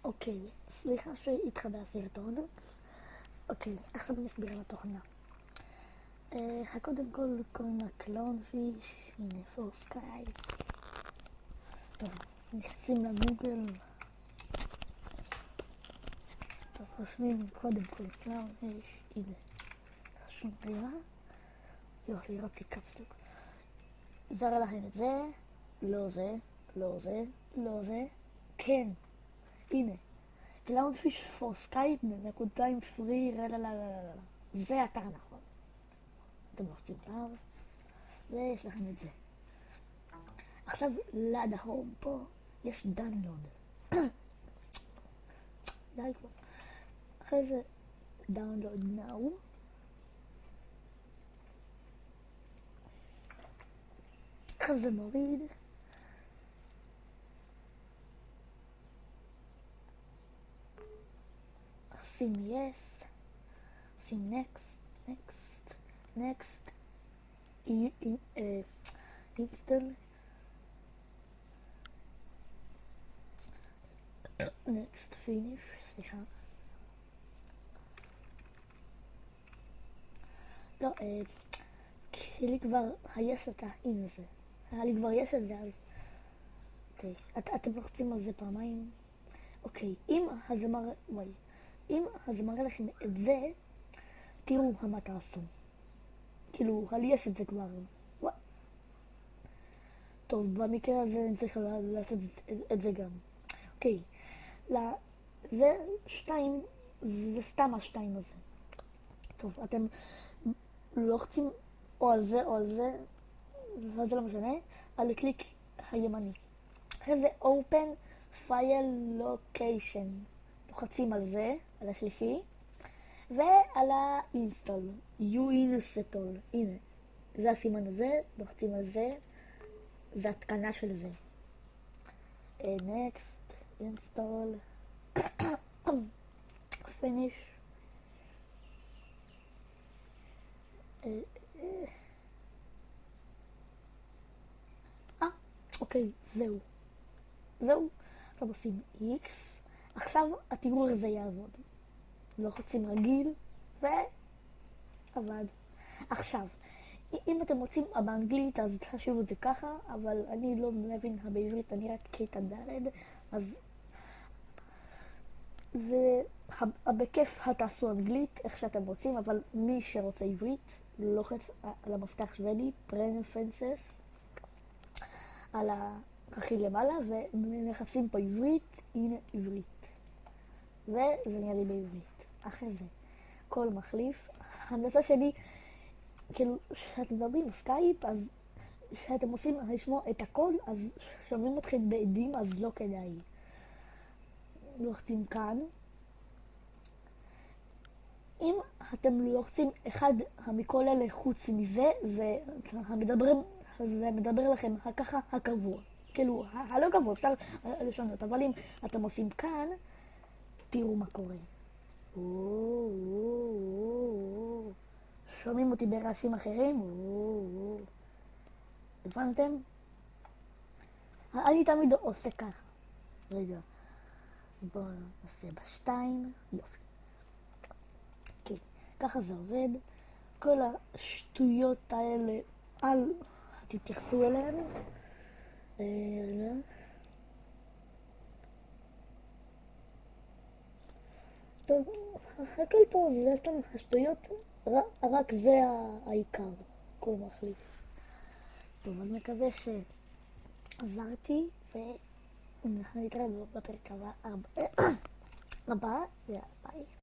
אוקיי, סליחה שהתחבא הסרטון. אוקיי, עכשיו אני אסביר על התוכנה. קודם כל קוראים לה קלאונפיש, הנה פור סקאי. טוב, נכנסים לגוגל. טוב, רושמים קודם כל קלאונפיש, הנה. רשום רגע. יופי, ראיתי קפסלוק. זרה לכם את זה, לא זה, לא זה, לא זה, כן, הנה. קלאונפיש פור סקייפ, נקודתיים פרי, זה אתר נכון. אתם לוחצים עליו, ויש לכם את זה. עכשיו, ליד ההום פה, יש דאונלוד. די כבר. אחרי זה, דאונלוד נאו. עכשיו זה מוריד. עושים yes, עושים next, next, next, install, next, finish, סליחה. לא, כי לי כבר היש אותה, הנה זה. היה לי כבר יש את זה, אז... אוקיי, אתם לוחצים על זה פעמיים. אוקיי, אם זה מראה לכם את זה, תראו מה תעשו. כאילו, לי יש את זה כבר. טוב, במקרה הזה אני צריך לעשות את זה גם. אוקיי, זה שתיים, זה סתם השתיים הזה. טוב, אתם לוחצים או על זה או על זה, וזה לא משנה, על הקליק הימני. אחרי זה Open File Location. לוחצים על זה, על השלישי, ועל ה-Install. U-Install. הנה, זה הסימן הזה, לוחצים על זה, זה התקנה של זה. Next, Install, Finish. אוקיי, זהו. עכשיו עושים X. עכשיו תראו איך זה יעבוד. לוחצים רגיל, ועבד. עכשיו, אם אתם רוצים באנגלית, אז תחשבו את זה ככה, אבל אני לא מבין בעברית, אני רק כיתה ד', אז בכיף תעשו אנגלית, איך שאתם רוצים, אבל מי שרוצה עברית, לוחץ על המפתח שוודי, פרפרנסס, על הרכיב למעלה, ומחפשים פה עברית, הנה עברית. וזה נראה לי בעברית. אחרי זה, כל מחליף. ההמלצה שלי, כאילו, שאתם מדברים בסקייפ, אז שאתם עושים לשמוע את הכל, אז שומעים אתכם בעדים, אז לא כדאי. לוחצים כאן. אם אתם לוחצים אחד מכל אלה חוץ מזה, זה מדבר לכם ככה הקבוע. כאילו, הלא קבוע, אפשר לשנות, אבל אם אתם עושים כאן, תראו מה קורה. שומעים אותי ברעשים אחרים? הבנתם? אני תמיד עושה ככה. רגע. בואו נעשה בשתיים. יופי. כן, ככה זה עובד. כל השטויות האלה, אל תתייחסו אליהן. רגע. טוב, הכל פה זה סתם השטויות, רק זה העיקר, כל מחליף. טוב, אז מקווה שעזרתי, ואנחנו נתראה בפרק הבא, וביי.